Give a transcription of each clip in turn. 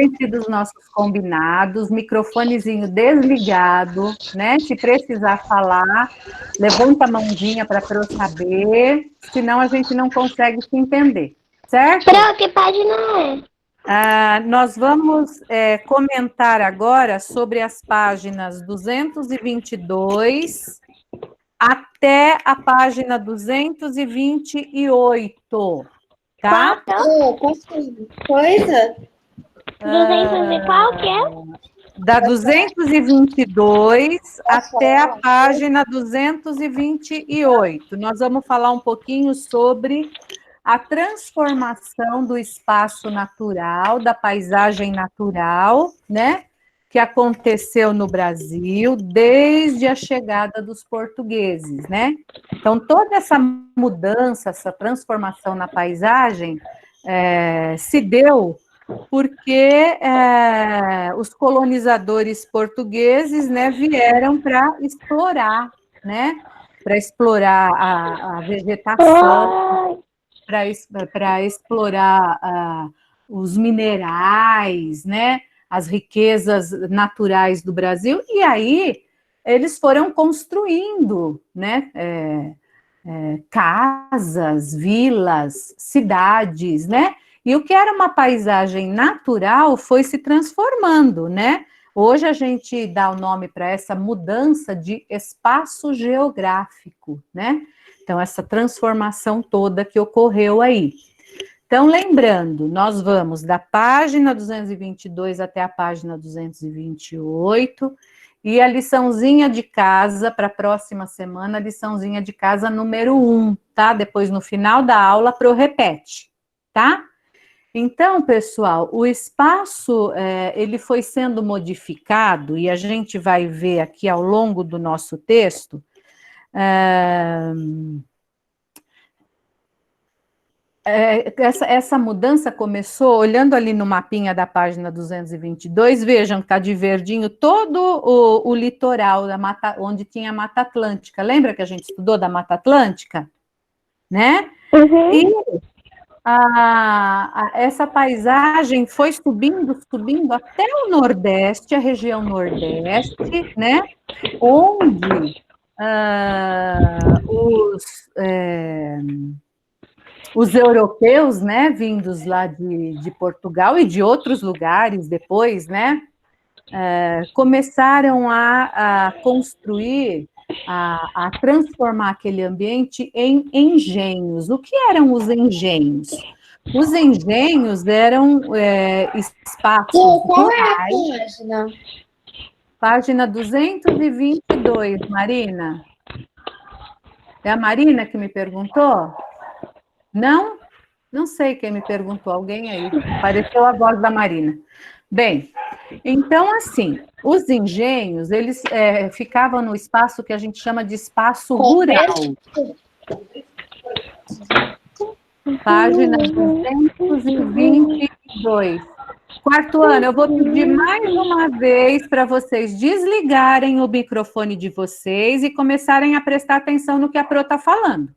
lembrem-se dos nossos combinados, microfonezinho desligado, né? Se precisar falar, levanta a mãozinha para eu saber, senão a gente não consegue se entender, certo? Para que página é? Nós vamos comentar agora sobre as páginas 222 até a página 228, tá? Coisa? 200 e qual que é? Da 222 até a página 228. Nós vamos falar um pouquinho sobre a transformação do espaço natural, da paisagem natural, né? Que aconteceu no Brasil desde a chegada dos portugueses, né? Então, toda essa mudança, essa transformação na paisagem se deu porque os colonizadores portugueses, né, vieram para explorar, né? Para explorar a vegetação, para explorar os minerais, né? As riquezas naturais do Brasil, e aí eles foram construindo, né? Casas, vilas, cidades, né? E o que era uma paisagem natural foi se transformando, né? Hoje a gente dá o nome para essa mudança de espaço geográfico, né? Então, essa transformação toda que ocorreu aí. Então, lembrando, nós vamos da página 222 até a página 228, e a liçãozinha de casa para a próxima semana, a liçãozinha de casa número 1, tá? Depois, no final da aula, repete, tá? Então, pessoal, o espaço, ele foi sendo modificado, e a gente vai ver aqui ao longo do nosso texto, essa mudança começou, olhando ali no mapinha da página 222, vejam que está de verdinho todo o litoral, da mata, onde tinha a Mata Atlântica. Lembra que a gente estudou da Mata Atlântica? Né? Uhum. E essa paisagem foi subindo, subindo até o Nordeste, a região Nordeste, né? Onde os europeus, né, vindos lá de Portugal e de outros lugares depois, né, começaram a construir, a transformar aquele ambiente em engenhos. O que eram os engenhos? Os engenhos eram espaços rurais. Página 222, Marina. É a Marina que me perguntou? Não? Não sei quem me perguntou, alguém aí. Apareceu a voz da Marina. Bem, então, assim, os engenhos, eles ficavam no espaço que a gente chama de espaço rural. Página 222. Quarto ano, eu vou pedir mais uma vez para vocês desligarem o microfone de vocês e começarem a prestar atenção no que a Pro está falando,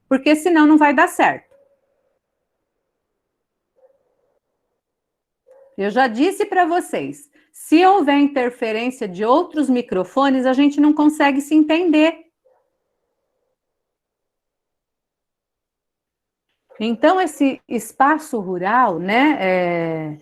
porque senão não vai dar certo. Eu já disse para vocês, se houver interferência de outros microfones, a gente não consegue se entender. Então, esse espaço rural, né,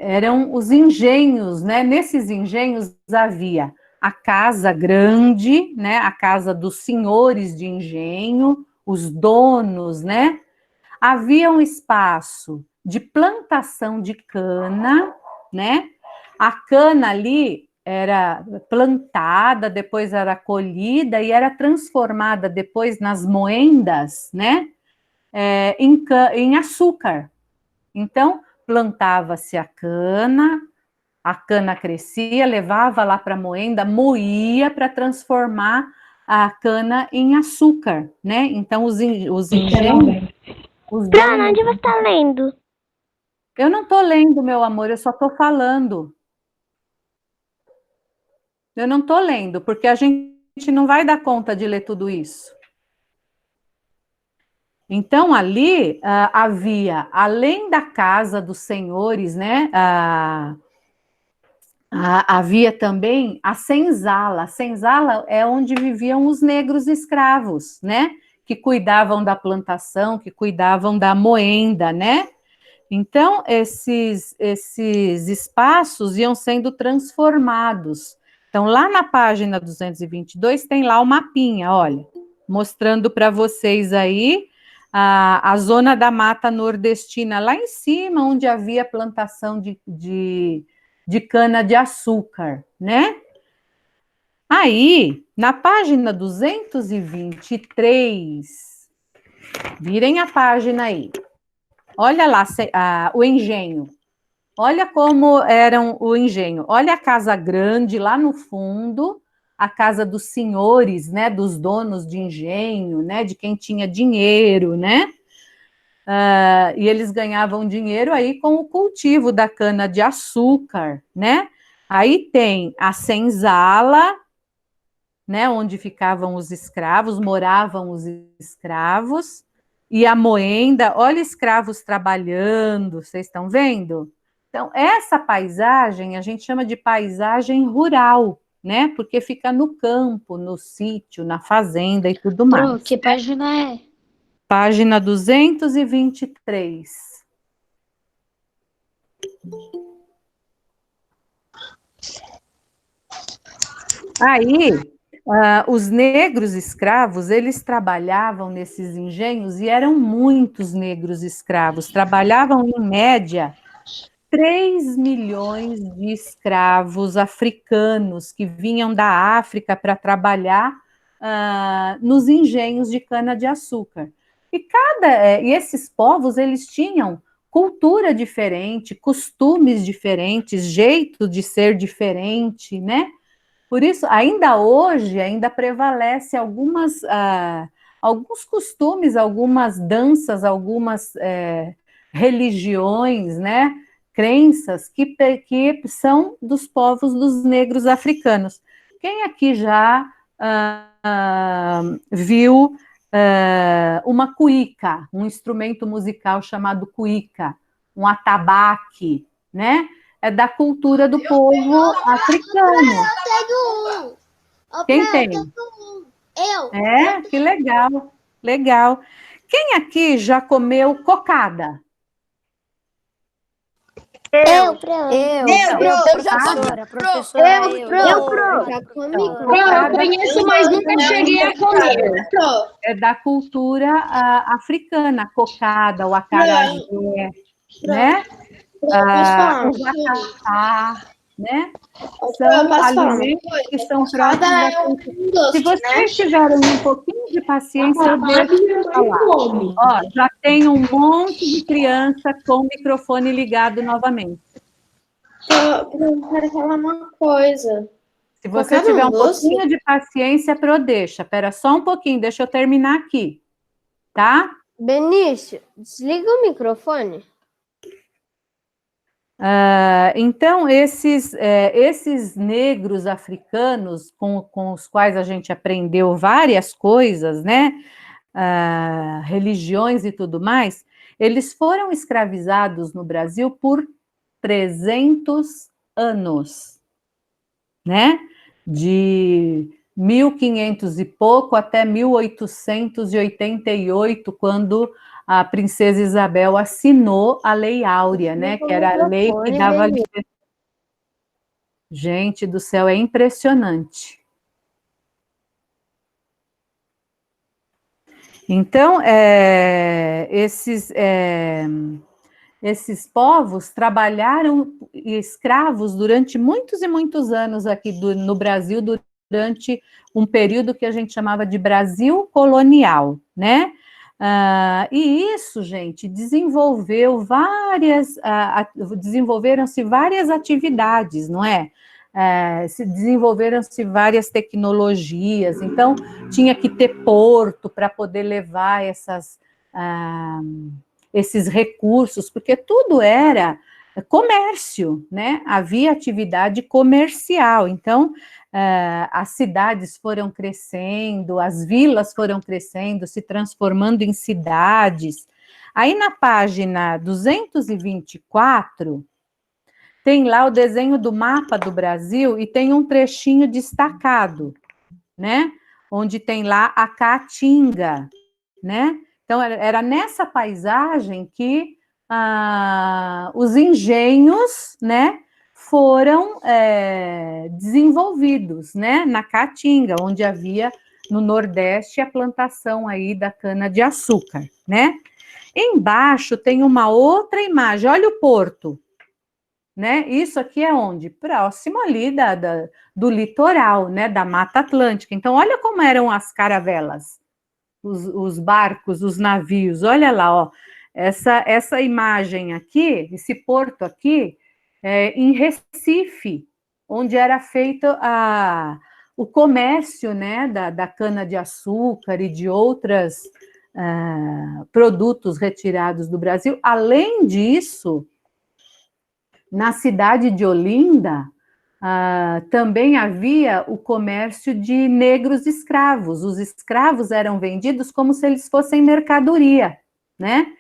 eram os engenhos, né? Nesses engenhos havia a casa grande, né, a casa dos senhores de engenho, os donos, né? Havia um espaço de plantação de cana, né? A cana ali era plantada, depois era colhida e era transformada depois nas moendas, né? Em açúcar. Então, plantava-se a cana crescia, levava lá para a moenda, moía para transformar a cana em açúcar, né? Então, os engenhos... Prana, onde você está lendo? Eu não estou lendo, meu amor, eu só estou falando. Eu não estou lendo, porque a gente não vai dar conta de ler tudo isso. Então, ali havia, além da casa dos senhores, né, havia também a senzala. A senzala é onde viviam os negros escravos, né, que cuidavam da plantação, que cuidavam da moenda, né? Então, esses espaços iam sendo transformados. Então, lá na página 222, tem lá o mapinha, olha, mostrando para vocês aí a zona da Mata Nordestina, lá em cima, onde havia plantação de cana-de-açúcar, né? Aí, na página 223, virem a página aí. Olha lá o engenho. Olha como era o engenho. Olha a casa grande lá no fundo, a casa dos senhores, né, dos donos de engenho, né, de quem tinha dinheiro, né? E eles ganhavam dinheiro aí com o cultivo da cana de açúcar, né? Aí tem a senzala, né, onde ficavam os escravos, moravam os escravos, e a moenda, olha escravos trabalhando, vocês estão vendo? Então, essa paisagem a gente chama de paisagem rural, né? Porque fica no campo, no sítio, na fazenda e tudo mais. Pro, que página é? Página 223. Aí, os negros escravos, eles trabalhavam nesses engenhos e eram muitos negros escravos, trabalhavam em média 3 milhões de escravos africanos que vinham da África para trabalhar nos engenhos de cana-de-açúcar. E esses povos, eles tinham cultura diferente, costumes diferentes, jeito de ser diferente, né? Por isso, ainda hoje, ainda prevalece alguns costumes, algumas danças, algumas religiões, né? Crenças que são dos povos dos negros africanos. Quem aqui já viu uma cuíca, um instrumento musical chamado cuíca, um atabaque, né? É da cultura do povo africano. Quem tem? Eu. Que legal, legal. Quem aqui já comeu cocada? Eu conheço, mas nunca cheguei a comer. É da cultura africana, cocada, o acarajé, né? O vatapá, né? São alimentos que são próximos da cultura. Se vocês tiverem um pouquinho de paciência, eu deixo falar. Ó, já tem um monte de criança com o microfone ligado novamente. Eu quero falar uma coisa. Se você tiver um pouquinho de paciência, deixa. Espera só um pouquinho, deixa eu terminar aqui. Tá? Benício, desliga o microfone. Então, esses negros africanos com os quais a gente aprendeu várias coisas, né? Religiões e tudo mais, eles foram escravizados no Brasil por 300 anos, né? De 1500 e pouco até 1888, quando a princesa Isabel assinou a Lei Áurea, né? Que era a lei que dava liberdade. Gente do céu, é impressionante. Então, esses povos trabalharam escravos durante muitos e muitos anos aqui no Brasil, durante um período que a gente chamava de Brasil colonial, né? E isso, gente, desenvolveram-se várias atividades, não é? Desenvolveram-se várias tecnologias, então tinha que ter porto para poder levar esses recursos, porque tudo era comércio, né? Havia atividade comercial. Então, as cidades foram crescendo, as vilas foram crescendo, se transformando em cidades. Aí, na página 224, tem lá o desenho do mapa do Brasil e tem um trechinho destacado, né? Onde tem lá a Caatinga, né? Então, era nessa paisagem que os engenhos, né, foram desenvolvidos, né, na Caatinga, onde havia no Nordeste a plantação aí da cana-de-açúcar, né? Embaixo tem uma outra imagem, olha o porto, né? Isso aqui é onde? Próximo ali do litoral, né, da Mata Atlântica. Então, olha como eram as caravelas, os barcos, os navios, olha lá, ó. Essa imagem aqui, esse porto aqui, em Recife, onde era feito o comércio, né, da cana-de-açúcar e de outros produtos retirados do Brasil. Além disso, na cidade de Olinda, também havia o comércio de negros escravos. Os escravos eram vendidos como se eles fossem mercadoria, né?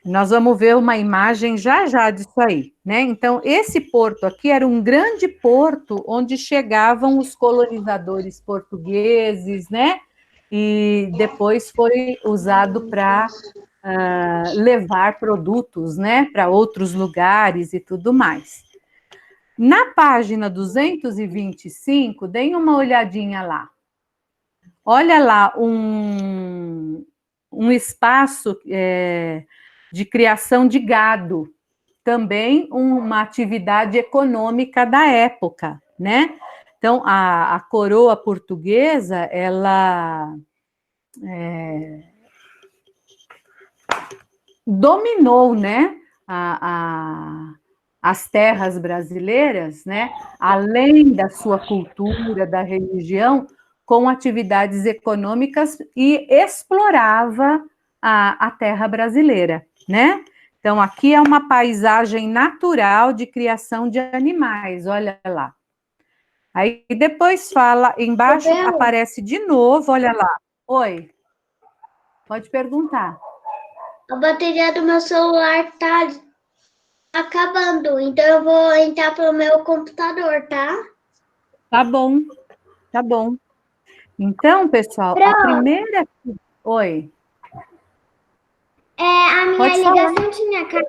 Nós vamos ver uma imagem já disso aí, né? Então, esse porto aqui era um grande porto onde chegavam os colonizadores portugueses, né? E depois foi usado para levar produtos, né? Para outros lugares e tudo mais. Na página 225, deem uma olhadinha lá. Olha lá um espaço de criação de gado, também uma atividade econômica da época, né? Então, a coroa portuguesa, ela dominou, né, as terras brasileiras, né, além da sua cultura, da religião, com atividades econômicas e explorava a terra brasileira, né? Então, aqui é uma paisagem natural de criação de animais, olha lá. Aí depois fala, embaixo aparece de novo, olha lá. Oi, pode perguntar. A bateria do meu celular tá acabando, então eu vou entrar pro meu computador, tá? Tá bom, tá bom. Então, pessoal, a primeira... Oi. A minha ligação tinha caído.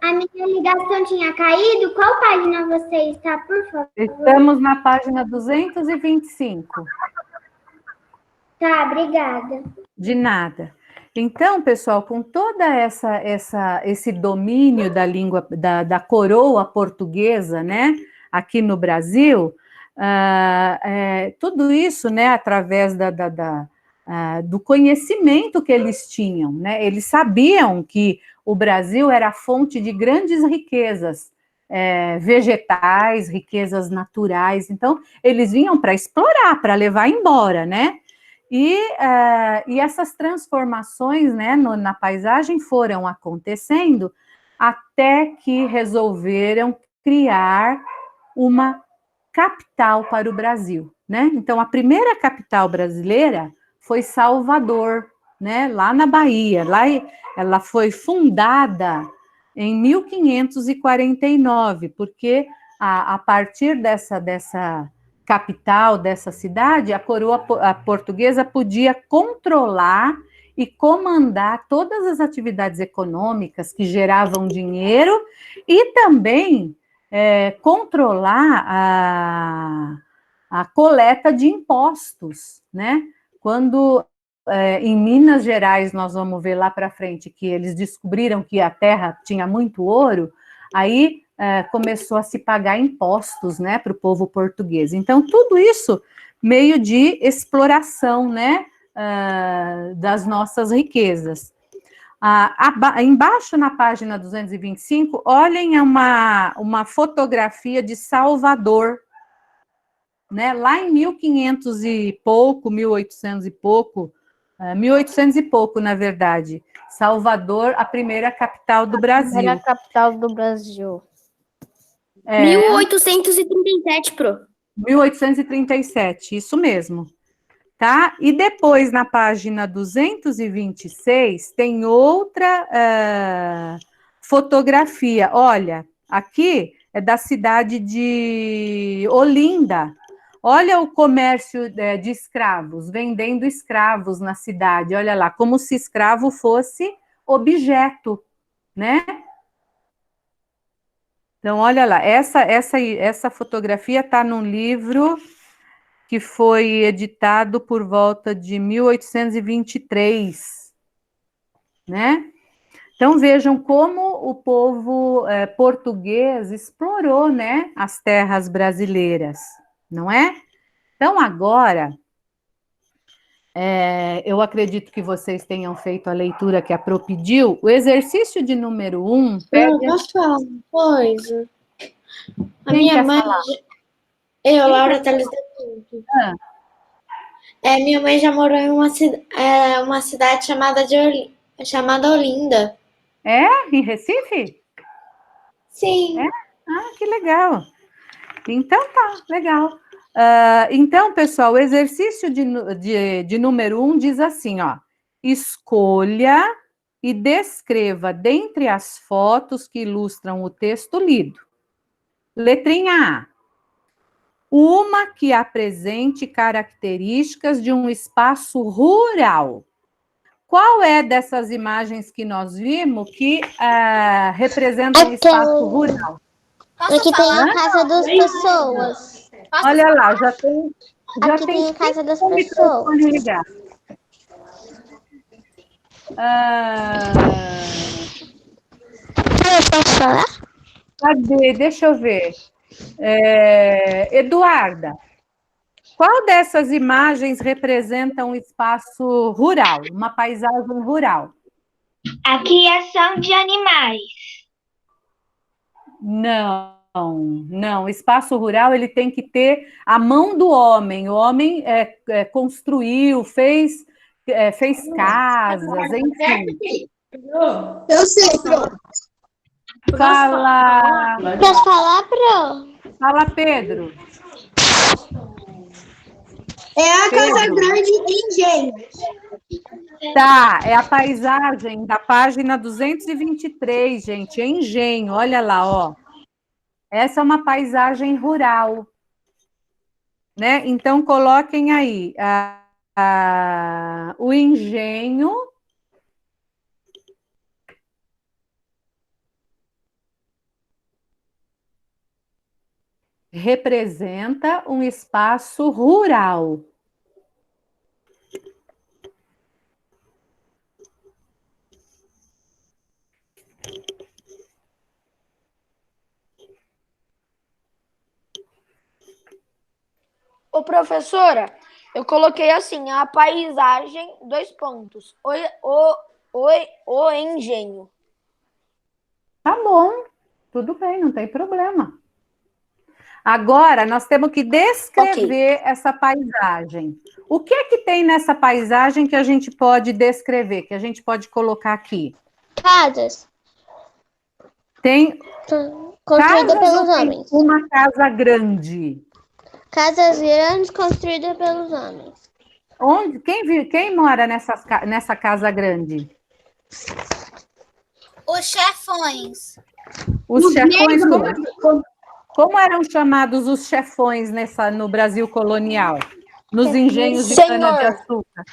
A minha ligação tinha caído. Qual página você está, por favor? Estamos na página 225. Tá, obrigada. De nada. Então, pessoal, com toda esse domínio da língua, da coroa portuguesa, né, aqui no Brasil, tudo isso, né, através do conhecimento que eles tinham, né, eles sabiam que o Brasil era fonte de grandes riquezas vegetais, riquezas naturais, então eles vinham para explorar, para levar embora, né? E essas transformações, né, na paisagem foram acontecendo até que resolveram criar uma capital para o Brasil, né? Então, a primeira capital brasileira foi Salvador, né, lá na Bahia. Lá ela foi fundada em 1549, porque a partir dessa capital dessa cidade, a coroa portuguesa podia controlar e comandar todas as atividades econômicas que geravam dinheiro e também controlar a coleta de impostos, né? Quando em Minas Gerais, nós vamos ver lá para frente que eles descobriram que a terra tinha muito ouro, aí começou a se pagar impostos, né, para o povo português. Então, tudo isso meio de exploração, né, das nossas riquezas. Embaixo, na página 225, olhem uma fotografia de Salvador, né, lá em 1500 e pouco, 1800 e pouco, 1800 e pouco, na verdade. Salvador, a primeira capital do Brasil. Era a capital do Brasil. 1837, pro. 1837, isso mesmo. Tá? E depois, na página 226, tem outra fotografia. Olha, aqui é da cidade de Olinda. Olha o comércio de escravos, vendendo escravos na cidade. Olha lá, como se escravo fosse objeto, né? Então, olha lá, essa fotografia está num livro que foi editado por volta de 1823, né? Então, vejam como o povo português explorou, né, as terras brasileiras, não é? Então, agora, eu acredito que vocês tenham feito a leitura que a Pro pediu. O exercício de número 1... Posso falar uma coisa? A Quem minha quer mãe... falar? Eu, Laura Thalys da Pinto. Minha mãe já morou em uma cidade chamada Olinda. Em Recife? Sim. Que legal. Então, tá, legal. Então, pessoal, o exercício de número 1 diz assim, ó. Escolha e descreva dentre as fotos que ilustram o texto lido. Letrinha A. Uma que apresente características de um espaço rural. Qual é dessas imagens que nós vimos que representa um espaço rural? Aqui tem a casa das pessoas. Olha lá, já tem Aqui tem a casa das pessoas. microfone ligado. Eu posso falar? Cadê? Deixa eu ver. Eduarda, qual dessas imagens representa um espaço rural, uma paisagem rural? A criação de animais. Não. Espaço rural ele tem que ter a mão do homem. O homem construiu, fez casas, enfim. Eu sei, Pro. Fala, Posso falar, Pro? fala, Pedro. É a Pedro. Casa Grande em Engenho. Tá, é a paisagem da página 223, gente, é Engenho, olha lá, ó. Essa é uma paisagem rural, né? Então, coloquem aí o engenho representa um espaço rural. Ô, professora, eu coloquei assim, a paisagem, 2 pontos, o engenho. Tá bom, tudo bem, não tem problema. Agora, nós temos que descrever essa paisagem. O que é que tem nessa paisagem que a gente pode descrever, que a gente pode colocar aqui? Casas. Tem Construídas casas pelos ou tem homens. uma casa grande? Casas grandes construídas pelos homens. Quem mora nessa casa grande? Os chefões. Os chefões, como eram chamados os chefões no Brasil colonial? Nos engenhos de cana-de-açúcar?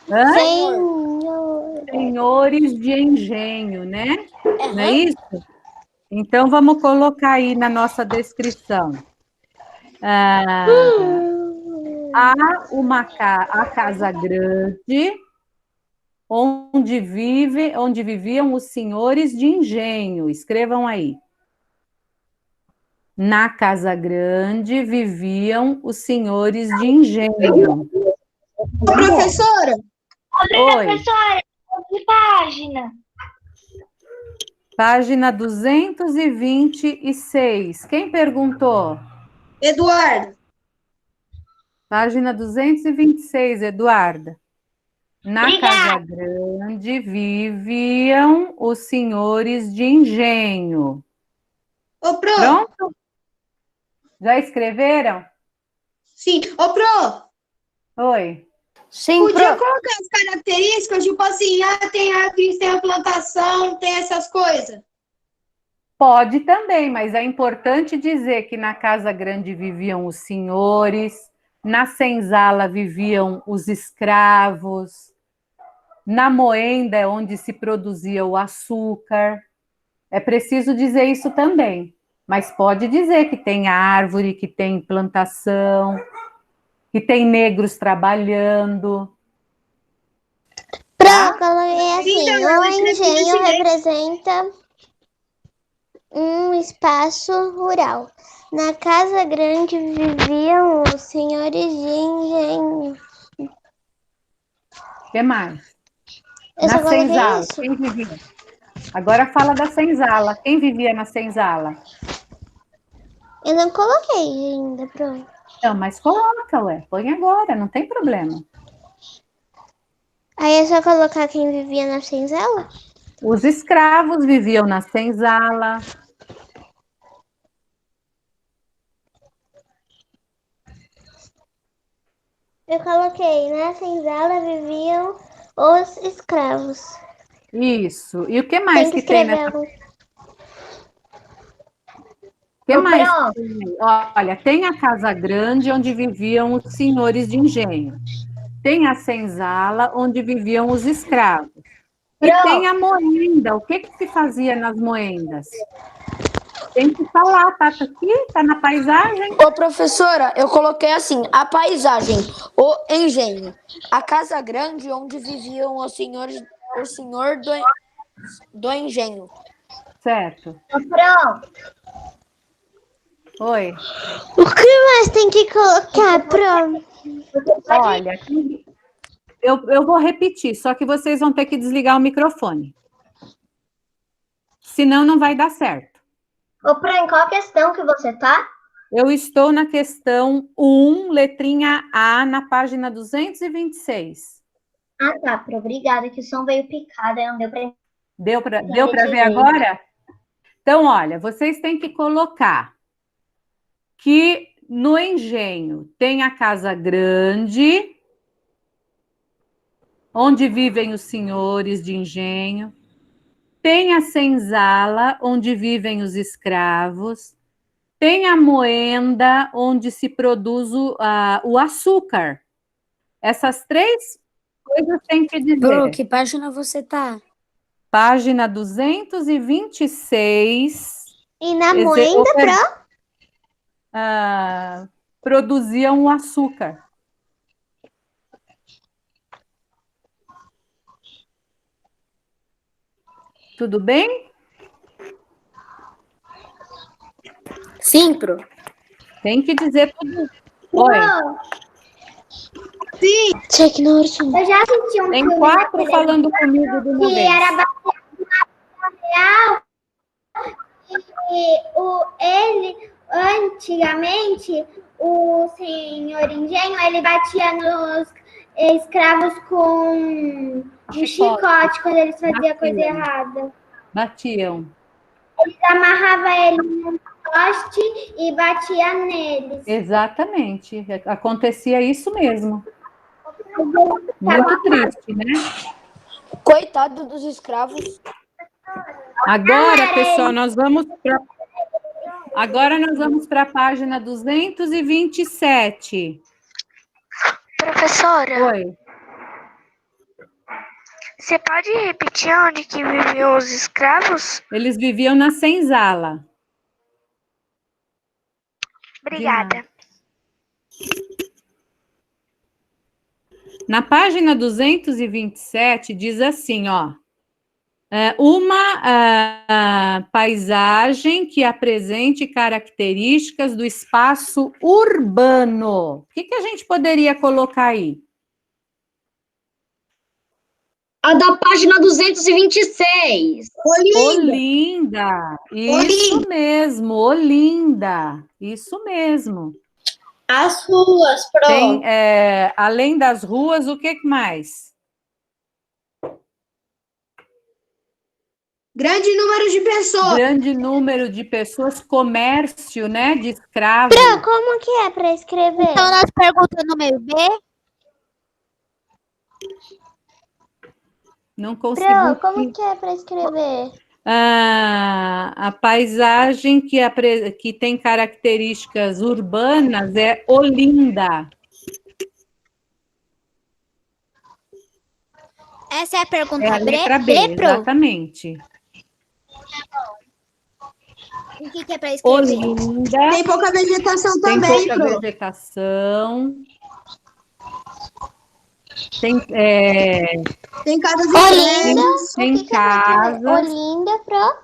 Senhor. Senhores de engenho, né? Não é isso? Então, vamos colocar aí na nossa descrição. Há a casa grande, onde viviam os senhores de engenho. Escrevam aí. Na casa grande viviam os senhores de engenho. Professora? Oi. Professora, que página? Página 226. Quem perguntou? Eduardo. Página 226, Eduarda. Na Obrigada. casa grande viviam os senhores de engenho. Ô, Pro, Pronto? Já escreveram? sim. Ô, Pro, Oi. Sim, podia pro. colocar as características, tipo assim, tem a árvores, tem a plantação, tem essas coisas. Pode também, mas é importante dizer que na casa grande viviam os senhores, na senzala viviam os escravos, na moenda é onde se produzia o açúcar. É preciso dizer isso também, mas pode dizer que tem árvore, que tem plantação, que tem negros trabalhando. Eu coloquei assim, Então, eu o escrevi engenho desse jeito. representa um espaço rural. Na casa grande viviam os senhores de engenho. O que mais? Eu Na só coloquei senzala, isso. quem vivia? Agora fala da senzala. Quem vivia na senzala? Eu não coloquei ainda, pronto. Não, mas coloca, ué. Põe agora, não tem problema. Aí é só colocar quem vivia na senzala? Os escravos viviam na senzala. Eu coloquei, na senzala viviam os escravos. Isso. E o que mais Tem que que tem escrever nessa? algum. O que Ô, mais Pro, que tem? Olha, tem a casa grande onde viviam os senhores de engenho. Tem a senzala onde viviam os escravos. E tem a moenda. O que se fazia nas moendas? Tem que falar, tá aqui, tá na paisagem. Ô, professora, eu coloquei assim, a paisagem, o engenho, a casa grande onde viviam os senhores, o senhor do engenho. Certo. ô, Pro, Oi. O que mais tem que colocar, Pro? Olha, eu vou repetir, só que vocês vão ter que desligar o microfone. Senão não vai dar certo. ô, Pro, em qual questão que você tá? Eu estou na questão 1, letrinha A, na página 226. Ah, tá, Pro, obrigada, que o som veio picado, aí não deu pra... Deu para ver agora? Então, olha, vocês têm que colocar que no engenho tem a casa grande, onde vivem os senhores de engenho, tem a senzala, onde vivem os escravos, tem a moenda, onde se produz o açúcar. Essas três coisas tem que dizer. Pro, que página você tá? Página 226. E na moenda, Pro? Produziam o açúcar. Tudo bem? Sim, pro. Tem que dizer tudo. Oi. Technology. Eu já assisti um Tem filme 4 falando comigo de uma que vez. era baseado na vida real ele, antigamente, o senhor Engenho, ele batia nos escravos com um chicote quando eles faziam coisa errada. Batiam. Eles amarravam ele num poste e batia neles. Exatamente. Acontecia isso mesmo. Muito triste, né? Coitado dos escravos. Agora, pessoal, nós vamos para a página 227. Professora, Oi. você pode repetir onde que viviam os escravos? Eles viviam na senzala. Obrigada. Na página 227 diz assim, ó. Uma paisagem que apresente características do espaço urbano. O que a gente poderia colocar aí? A da página 226. Olinda. Isso mesmo, Olinda. Isso mesmo. As ruas, pro. Tem, além das ruas, o que mais? Grande número de pessoas. Grande número de pessoas, comércio, né, de escravos. Pro, como que é para escrever? Então, nas perguntas número B, Não consigo. Pro, como que é para escrever? A paisagem que tem características urbanas é Olinda. essa é a pergunta É a letra B, Pro. exatamente. O que é para escrever? Olinda Tem pouca vegetação tem também, pouca Pro. vegetação. Tem, Tem casas Olinda. grandes. tem O que é para escrever? casas. Olinda, Pro.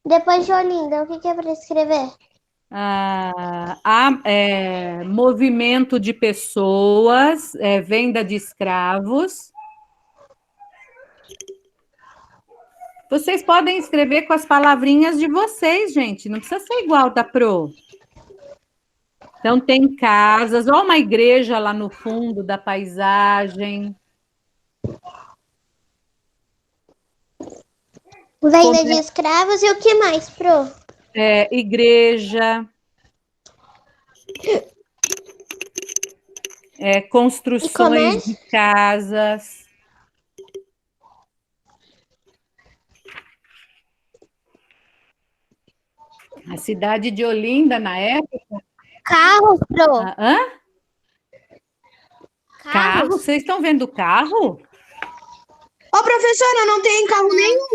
Depois de Olinda, o que é para escrever? Há movimento de pessoas, venda de escravos. Vocês podem escrever com as palavrinhas de vocês, gente. Não precisa ser igual da Pro. Então, tem casas. Olha uma igreja lá no fundo da paisagem. Venda de escravos e o que mais, Pro? Igreja. Construções de casas. A cidade de Olinda, na época... Carros, Pro. Hã? Carro? Vocês estão vendo carro? Ô, professora, não tem carro nenhum.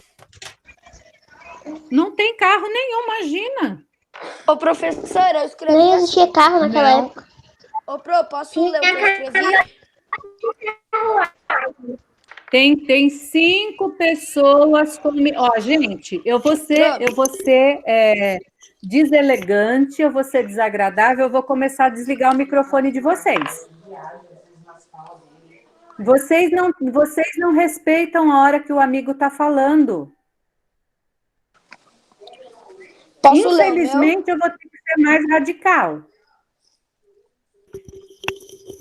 Não tem carro nenhum, imagina. Ô, professora, eu escrevi Nem existia carro naquela Não. época. Ô, Pro, posso ler o que eu escrevi? Tem 5 pessoas comigo. Ó, gente, eu vou ser deselegante, eu vou ser desagradável, eu vou começar a desligar o microfone de vocês. Vocês não respeitam a hora que o amigo está falando. Posso ler o meu? Infelizmente, eu vou ter que ser mais radical.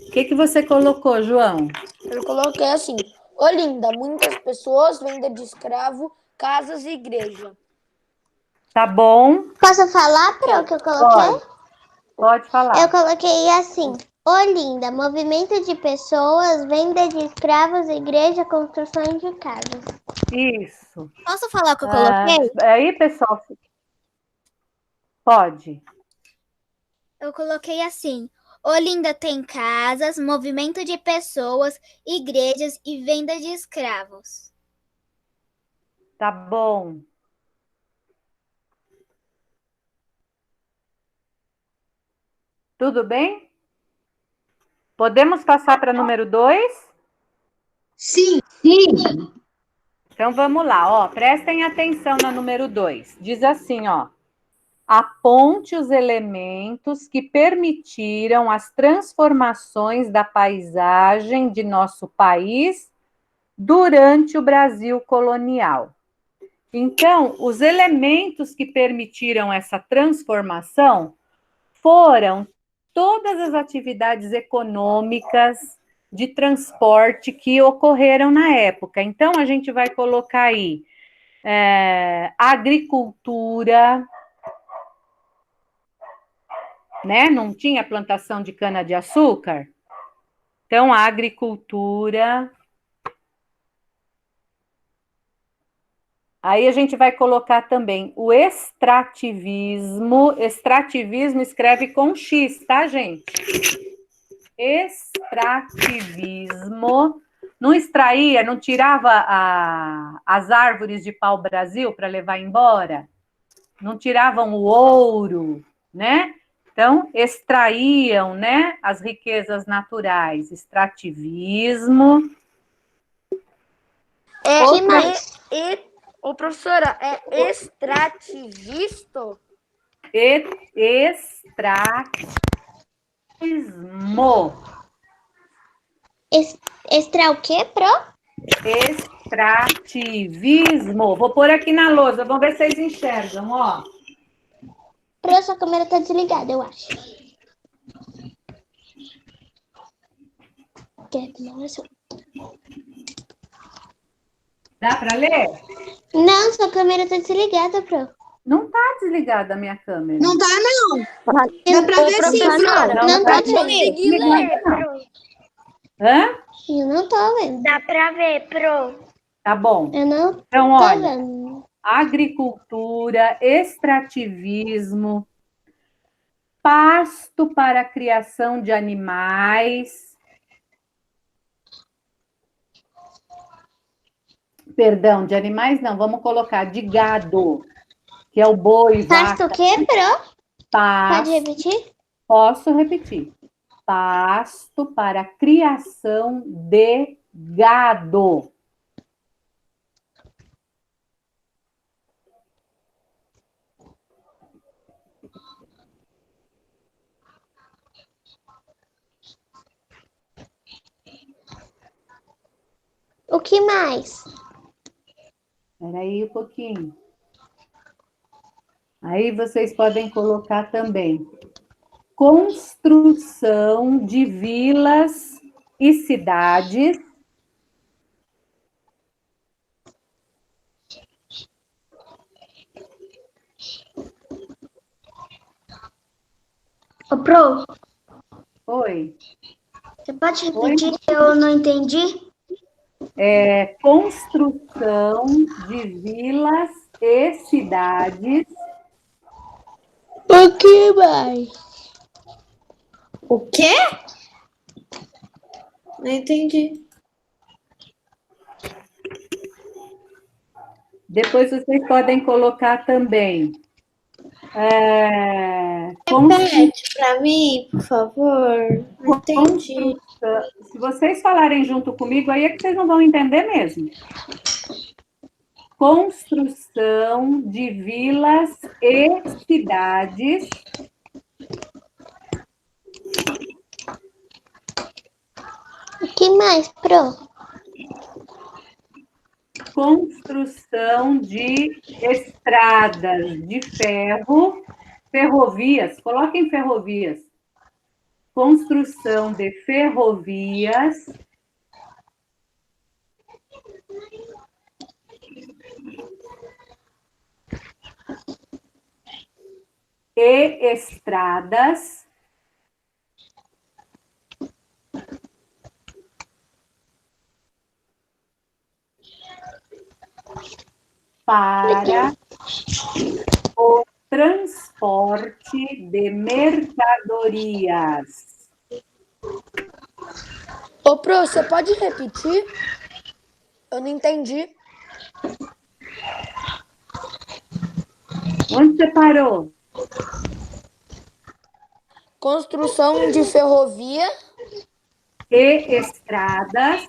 O que você colocou, João? Eu coloquei assim: Olinda, muitas pessoas, venda de escravo, casas e igreja. Tá bom? Posso falar, Pro, o que eu coloquei? Pode falar. Eu coloquei assim: Olinda, movimento de pessoas, venda de escravos, igreja, construção de casas. Isso. Posso falar o que eu coloquei? Aí, pessoal, pode. Eu coloquei assim: Olinda tem casas, movimento de pessoas, igrejas e venda de escravos. Tá bom. Tudo bem? Podemos passar para número 2? Sim. Então, vamos lá. Ó, prestem atenção na número 2. Diz assim, ó. Aponte os elementos que permitiram as transformações da paisagem de nosso país durante o Brasil colonial. Então, os elementos que permitiram essa transformação foram todas as atividades econômicas de transporte que ocorreram na época. Então, a gente vai colocar aí agricultura, né? Não tinha plantação de cana-de-açúcar? Então, a agricultura. Aí a gente vai colocar também o extrativismo. Extrativismo escreve com X, tá, gente? Extrativismo. Não extraía, não tirava as árvores de pau-brasil para levar embora? Não tiravam o ouro, né? Então, extraíam, né, as riquezas naturais. Extrativismo. Que mais? Ô, professora, é extrativisto? Extrativismo. Extra o quê, Pro? Extrativismo. Vou pôr aqui na lousa, vamos ver se vocês enxergam, ó. Pro, sua câmera tá desligada, eu acho. Dá para ler? Não, sua câmera tá desligada, Pro. Não tá desligada a minha câmera. Não tá, não. Eu- Dá pra Ô, ver sim, professora, Pro. Não tá tô vendo. consegui ler. Hã? Eu não tô vendo. Dá pra ver, Pro. Tá bom. Eu não Então, tô olha, vendo. agricultura, extrativismo, pasto para a criação de animais. Perdão, de animais não, vamos colocar de gado, que é o boi, Pasto o vaca, quê, Pro? Pode pasto. repetir? Posso repetir. Pasto para a criação de gado. O que mais? Espera aí um pouquinho. Aí vocês podem colocar também construção de vilas e cidades. Ô, Pro, Oi. você pode repetir que eu não entendi? Construção de vilas e cidades. O que mais? O quê? Não entendi. Depois vocês podem colocar também. Repete pra mim, por favor. Não entendi. Se vocês falarem junto comigo, aí é que vocês não vão entender mesmo. Construção de vilas e cidades. O que mais, Pro? Construção de estradas de ferro, ferrovias, coloquem ferrovias. Construção de ferrovias e estradas para o transporte de mercadorias. Ô, Pro, você pode repetir? Eu não entendi. Onde você parou? Construção de ferrovia E estradas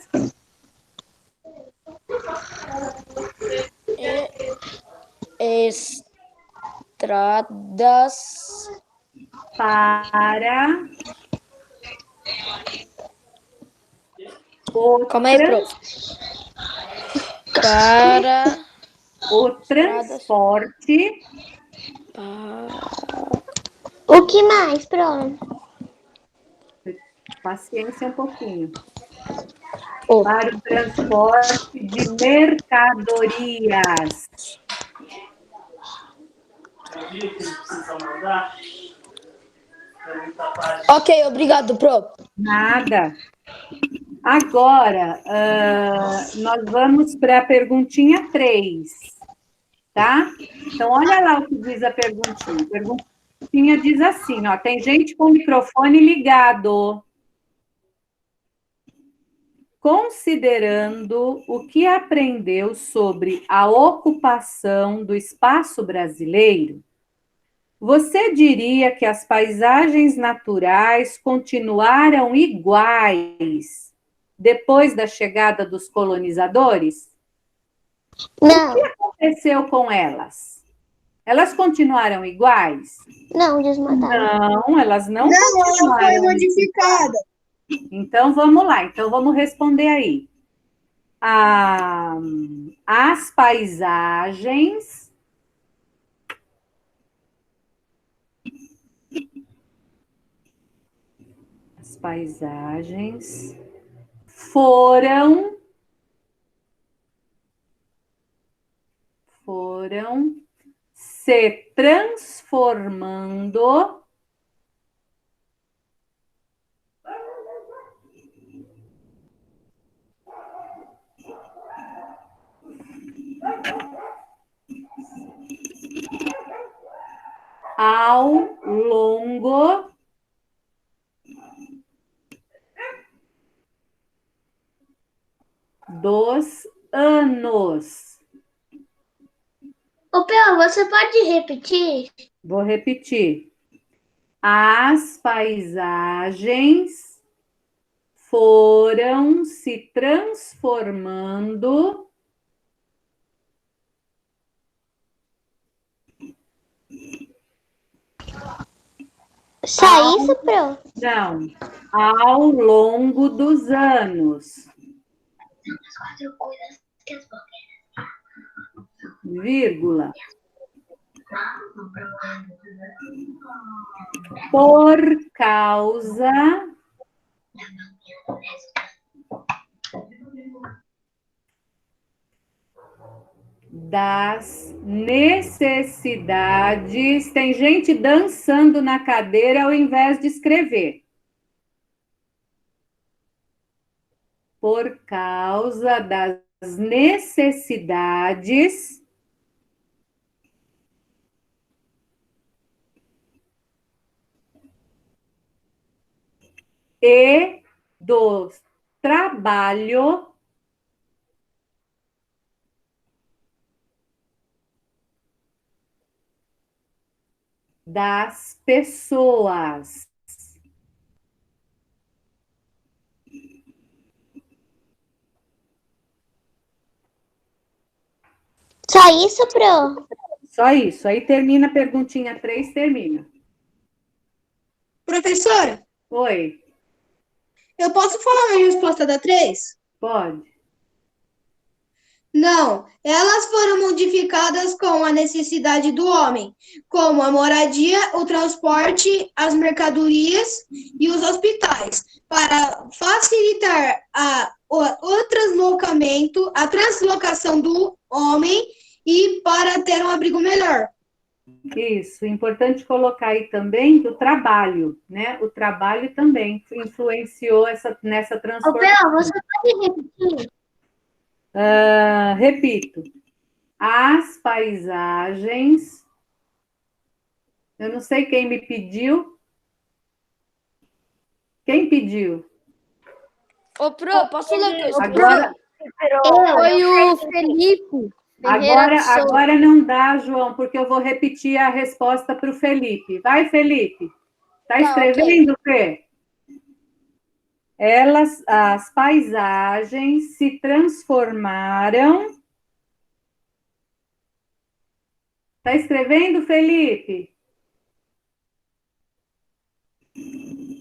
e estradas para o, Calma aí, Pro. Para o transporte O que mais, Pro? paciência um pouquinho. Para o transporte de mercadorias. Ok, obrigado, Pro. Nada. Agora, nós vamos para a perguntinha 3, tá? Então, olha lá o que diz a perguntinha. A perguntinha diz assim, ó, tem gente com o microfone ligado. Considerando o que aprendeu sobre a ocupação do espaço brasileiro, você diria que as paisagens naturais continuaram iguais depois da chegada dos colonizadores? Não. O que aconteceu com elas? Elas continuaram iguais? Não, desmataram. Não, elas não Não, ela continuaram foi modificada. Então, vamos lá. Então, vamos responder aí. As paisagens foram se transformando ao longo dos anos. Ô, Pel, você pode repetir? Vou repetir. As paisagens foram se transformando Só isso, Pro? não, ao longo dos anos. Vírgula. Por causa das necessidades. Tem gente dançando na cadeira ao invés de escrever. Por causa das necessidades e do trabalho das pessoas. Só isso, Pro? Só isso. Aí termina a perguntinha 3, termina. Professora, Oi, eu posso falar a resposta da 3? pode. Não, elas foram modificadas com a necessidade do homem, como a moradia, o transporte, as mercadorias e os hospitais, para facilitar o deslocamento, a translocação do homem e para ter um abrigo melhor. Isso, importante colocar aí também do trabalho, né? O trabalho também influenciou nessa Ô, transformação. Pel, você pode repetir? Repito, as paisagens. Eu não sei quem me pediu. Quem pediu? Ô, Pro, posso ler o texto? Agora, Foi o Felipe. agora não dá, João, porque eu vou repetir a resposta para o Felipe. Vai, Felipe. Está escrevendo, Fê? As paisagens se transformaram. Está escrevendo, Felipe?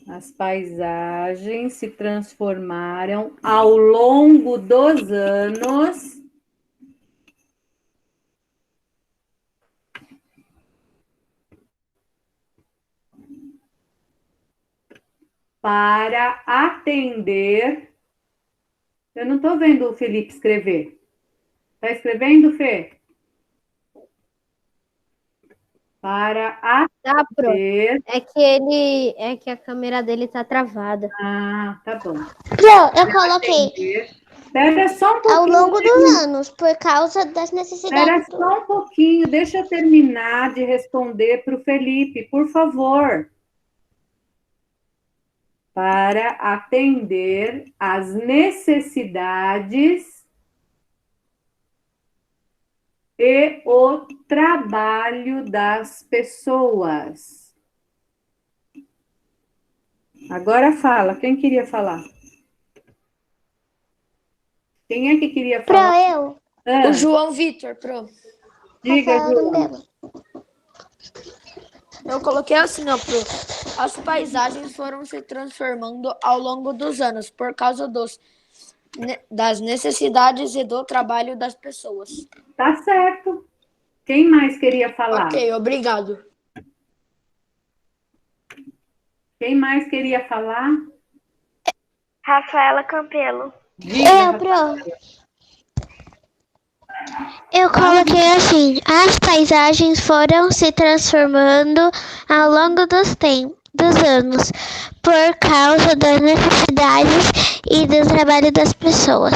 As paisagens se transformaram ao longo dos anos para atender. Eu não estou vendo o Felipe escrever. Está escrevendo, Fê? Para atender. É que a câmera dele tá travada. Ah, tá bom. Pro, eu coloquei Espera só um pouquinho. ao longo dos anos, por causa das necessidades. Espera só um pouquinho, deixa eu terminar de responder para o Felipe, por favor. Para atender às necessidades e o trabalho das pessoas. Agora fala, quem queria falar? Quem é que queria Pro, falar? eu. O João Vitor, Pro. Diga, Rafael João. Gambelo. Eu coloquei assim, ó, Pro. As paisagens foram se transformando ao longo dos anos por causa das necessidades e do trabalho das pessoas. Tá certo. Quem mais queria falar? Ok, obrigado. Quem mais queria falar? Rafaela Campelo. Diga, Eu, Pro. Eu coloquei assim: as paisagens foram se transformando ao longo dos anos, por causa das necessidades e do trabalho das pessoas.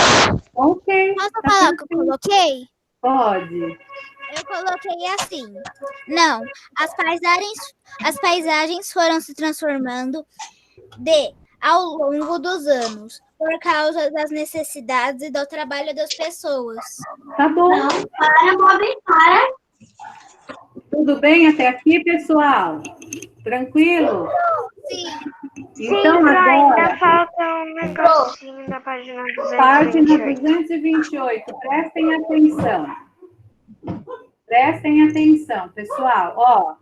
Ok. Posso tá falar o que eu perfeito. coloquei? Pode. Eu coloquei assim. Não, as paisagens foram se transformando ao longo dos anos, por causa das necessidades e do trabalho das pessoas. Tá bom. Para, Bob, para. Tudo bem até aqui, pessoal? Tranquilo? Sim. Então, Sim, ainda agora, falta um negocinho da página página 228. 228. Prestem atenção. Prestem atenção, pessoal. Ó,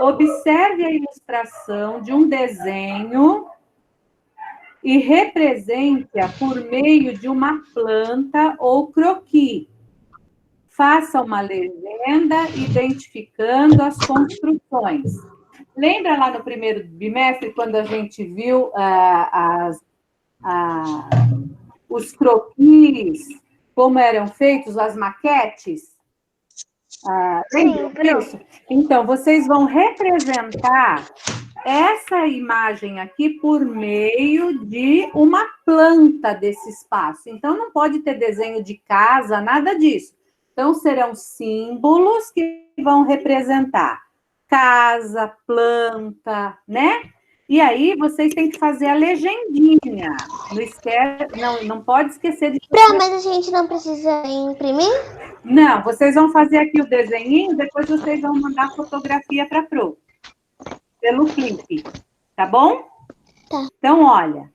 observe a ilustração de um desenho e represente-a por meio de uma planta ou croquis. Faça uma legenda identificando as construções. Lembra lá no primeiro bimestre, quando a gente viu os croquis, como eram feitos, as maquetes? Lembra disso? Então, vocês vão representar essa imagem aqui por meio de uma planta desse espaço. Então, não pode ter desenho de casa, nada disso. Então, serão símbolos que vão representar casa, planta, né? E aí, vocês têm que fazer a legendinha. Não pode esquecer de... Mas a gente não precisa imprimir? Não, vocês vão fazer aqui o desenhinho, depois vocês vão mandar a fotografia para a Pro. Pelo clipe, tá bom? Tá. Então, olha,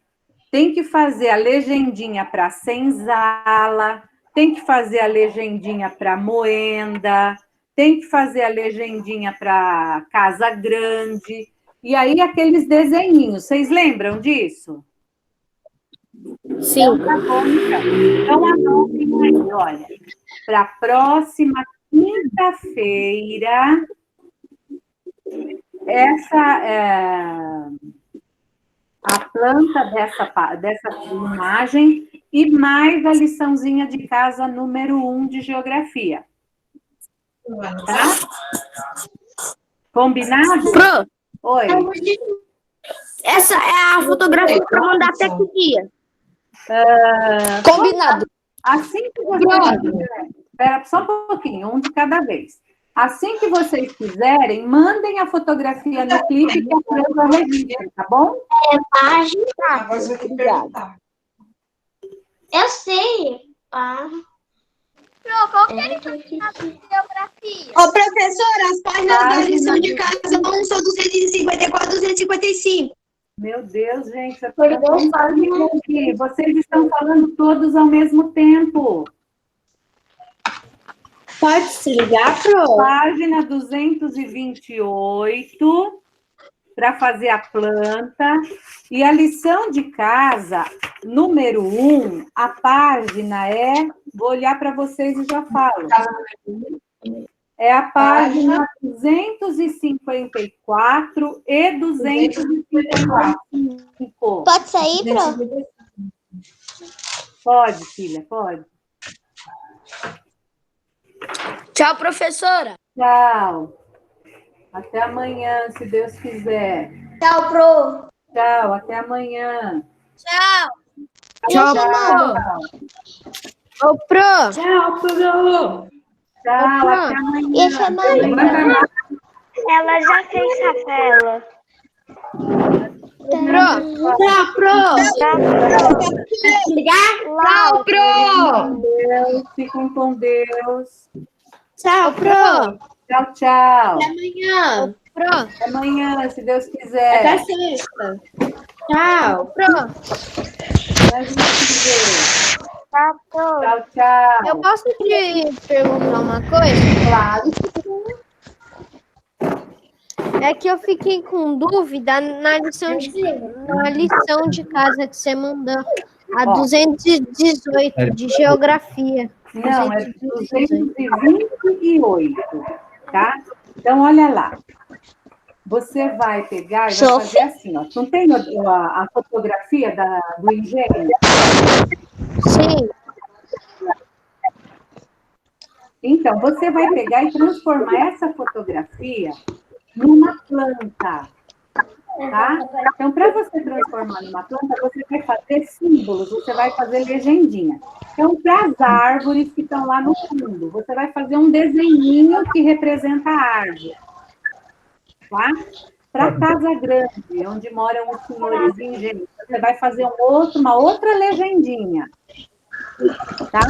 tem que fazer a legendinha para senzala, tem que fazer a legendinha para moenda, tem que fazer a legendinha para casa grande, e aí aqueles desenhinhos, vocês lembram disso? Sim. Então, tá bom, então anotem aí, olha, para a próxima quinta-feira, a planta dessa imagem e mais a liçãozinha de casa número 1 de geografia. Tá? Combinado? Pro, Oi. essa é a fotografia para mandar até que dia? Combinado. Assim que vocês fizerem, espera só um pouquinho, um de cada vez. Assim que vocês fizerem, mandem a fotografia no clipe que a Cleusa registra, tá bom? Obrigado. Eu sei. Qual que é a geografia? Ô, professora, as páginas da lição de casa 1 são 254, 255. Meu Deus, gente, vocês estão falando todos ao mesmo tempo. Pode se ligar, Pro? Página 228, para fazer a planta. E a lição de casa, número 1, a página vou olhar para vocês e já falo. É a página 254 e 255. Pode sair, Pro? Pode, filha, pode. Tchau, professora. Tchau. Até amanhã, se Deus quiser. Tchau, Pro. Tchau, até amanhã. Tchau. Tchau, Pro. Ô, Pro. Tchau, Pro. Tchau, até amanhã. E a chamada? Ela já fez a tela. Tchau, Pro. Tchau, Pro. Fiquem com Deus. Tchau, Pro. Tchau, tchau. Até amanhã. Pro. Até amanhã, se Deus quiser. Até sexta. Tchau. Pro. Tchau, tchau. Eu posso te perguntar uma coisa? Claro. É que eu fiquei com dúvida na lição de casa que você mandou, a 218 de geografia. Não, é 228, tá? Então, olha lá. Você vai pegar e vai fazer assim, ó. Não tem a fotografia do engenho? Sim. Então, você vai pegar e transformar essa fotografia numa planta, tá? Então, para você transformar numa planta, você vai fazer símbolos, você vai fazer legendinha. Então, para as árvores que estão lá no fundo, você vai fazer um desenhinho que representa a árvore, tá? Para a casa grande, onde moram os senhores engenheiros, você vai fazer uma outra legendinha, tá?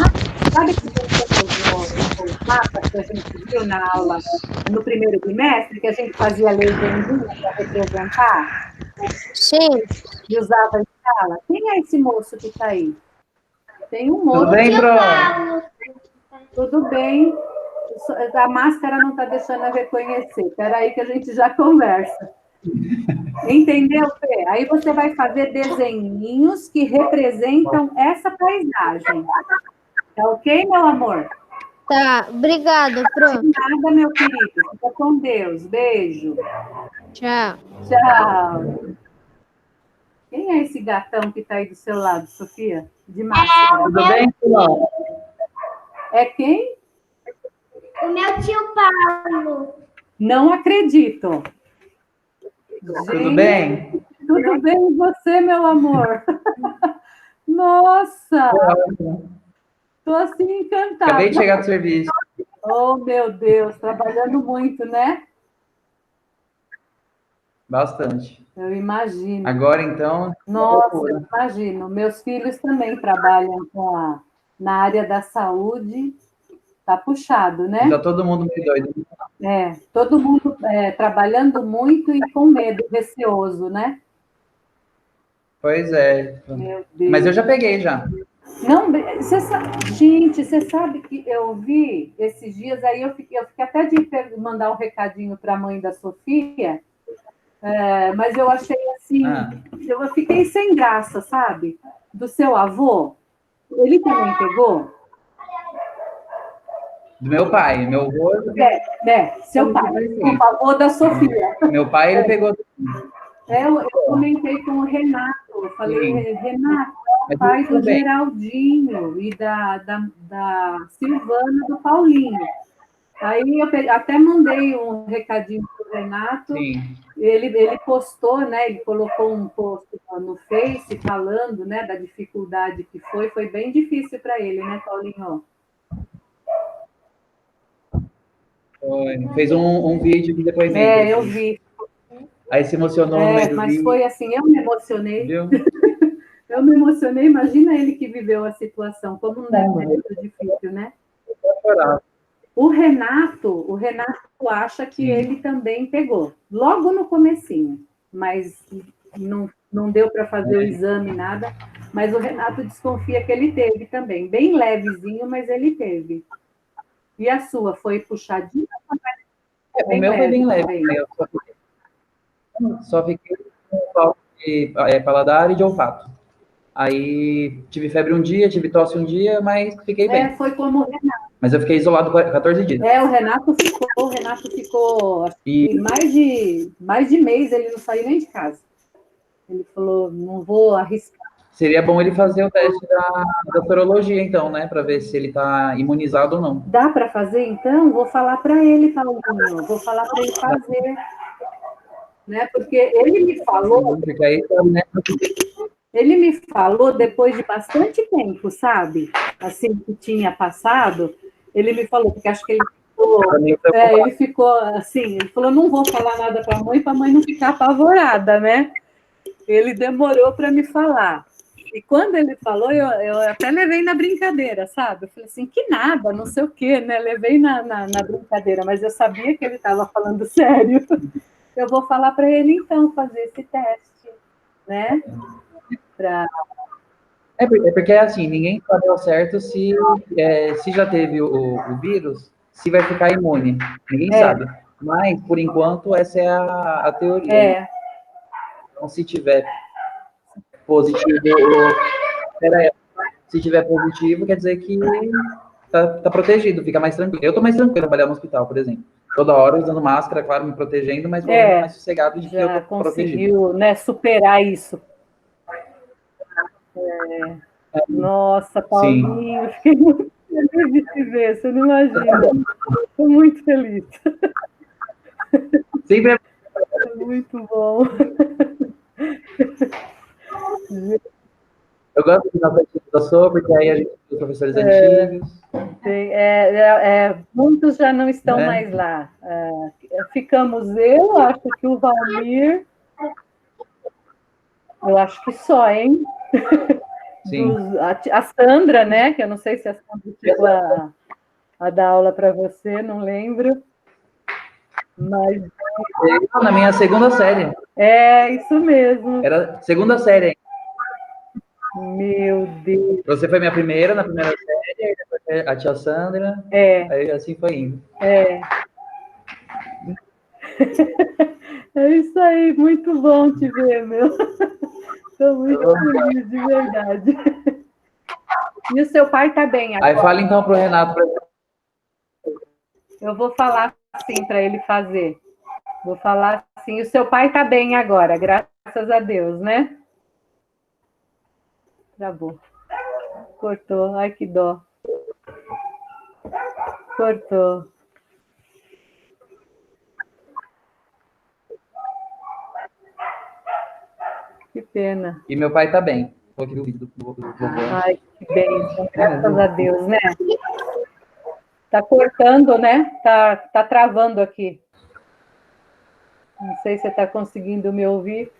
Sabe que no mapa que a gente viu na aula, no primeiro bimestre, que a gente fazia legendinha para representar? Sim. E usava escala? Quem é esse moço que está aí? Tem um moço. Tudo bem, Pro? Tudo bem. A máscara não está deixando eu reconhecer. Espera aí que a gente já conversa. Entendeu, Fê? Aí você vai fazer desenhinhos que representam essa paisagem. Tá ok, meu amor? Tá, obrigado, Pro. De nada, meu querido. Fica com Deus. Beijo. Tchau. Tchau. Quem é esse gatão que está aí do seu lado, Sofia? De máscara. Tudo bem, Pro? É quem? O meu tio Paulo. Não acredito. Tudo bem? Tudo bem e você, meu amor? Nossa! Estou assim encantada. Acabei de chegar do serviço. Oh, meu Deus, trabalhando muito, né? Bastante. Eu imagino. Agora, então... Nossa, eu imagino. Meus filhos também trabalham na área da saúde. Tá puxado, né? Tá todo mundo meio doido. Todo mundo trabalhando muito e com medo, receoso, né? Pois é. Meu Deus. Mas eu já peguei, já. Não, gente, você sabe que eu vi esses dias, aí eu fiquei até de mandar um recadinho para a mãe da Sofia, mas eu achei assim, eu fiquei sem graça, sabe? Do seu avô, ele também pegou? Do meu pai. Meu avô... Seu pai, o avô da Sofia. Meu pai, ele pegou... Eu comentei com o Renato, eu falei, Renato, é o pai do Geraldinho e da Silvana, do Paulinho. Aí eu até mandei um recadinho para o Renato, ele postou, né? Ele colocou um post no Face falando, né, da dificuldade que foi bem difícil para ele, né, Paulinho? Fez um vídeo de depoimento. Eu vi. Aí se emocionou no meio do mas vídeo. foi assim, eu me emocionei. Viu? Eu me emocionei, imagina ele que viveu a situação, como não deve ter sido difícil, né? O Renato acha que ele também pegou, logo no comecinho, mas não deu para fazer o exame, nada, mas o Renato desconfia que ele teve também, bem levezinho, mas ele teve. E a sua, foi puxadinha? O meu foi bem leve. Eu só fiquei com falta de paladar e de olfato. Aí tive febre um dia, tive tosse um dia, mas fiquei bem. Foi como o Renato. Mas eu fiquei isolado 14 dias. O Renato ficou mais de mês, ele não saiu nem de casa. Ele falou, não vou arriscar. Seria bom ele fazer o teste da sorologia, então, né? Para ver se ele está imunizado ou não. Dá para fazer, então? Vou falar para ele, Paulinho. Vou falar para ele fazer. Né? Porque ele me falou... Porque aí, né? Ele me falou depois de bastante tempo, sabe? Assim, que tinha passado. Ele me falou, porque acho que ele ficou assim, ele falou, não vou falar nada para a mãe não ficar apavorada, né? Ele demorou para me falar. E quando ele falou, eu até levei na brincadeira, sabe? Eu falei assim, que nada, não sei o quê, né? Levei na brincadeira, mas eu sabia que ele estava falando sério. Eu vou falar para ele, então, fazer esse teste, né? É porque, assim, ninguém sabe ao certo se já teve o vírus, se vai ficar imune. Ninguém sabe. Mas, por enquanto, essa é a teoria. Então, se tiver positivo... Se tiver positivo, quer dizer que tá protegido, fica mais tranquilo. Eu tô mais tranquilo trabalhar no hospital, por exemplo. Toda hora usando máscara, claro, me protegendo, mas mais sossegado de que eu tô protegido. Conseguiu, né, superar isso. Nossa, Paulinho, feliz de te ver, você não imagina. Estou muito feliz. Sempre é... Muito bom. Eu gosto de nossa apresentação, porque aí a gente tem os professores antigos. Muitos já não estão Né? mais lá. Ficamos eu, acho que o Valmir, eu acho que só, hein? Sim. A Sandra, né? Que eu não sei se a Sandra chegou a dar aula para você, não lembro. Mas Na minha segunda série. é isso mesmo. Era segunda série. Meu Deus. Você foi minha primeira, na primeira série, depois a tia Sandra. Aí assim foi indo. É isso aí, muito bom te ver, meu. Estou muito feliz, de verdade. E o seu pai está bem agora? Aí fala então para o Renato. Eu vou falar assim para ele fazer. Vou falar assim, o seu pai está bem agora, graças a Deus, né? Travou. Cortou, ai que dó. Cortou. Que pena. E meu pai está bem. Ai, que bem, graças a Deus, né? Tá cortando, né? Tá travando aqui. Não sei se você está conseguindo me ouvir.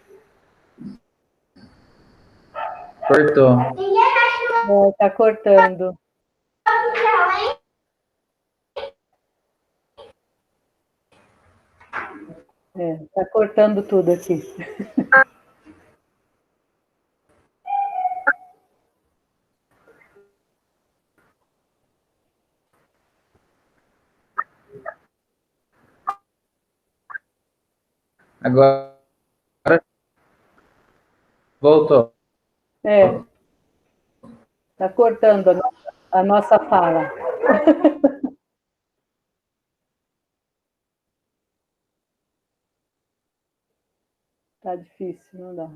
Cortou. Tá cortando. Tá cortando tudo aqui. Agora voltou. Tá cortando a nossa fala. Tá difícil, não dá.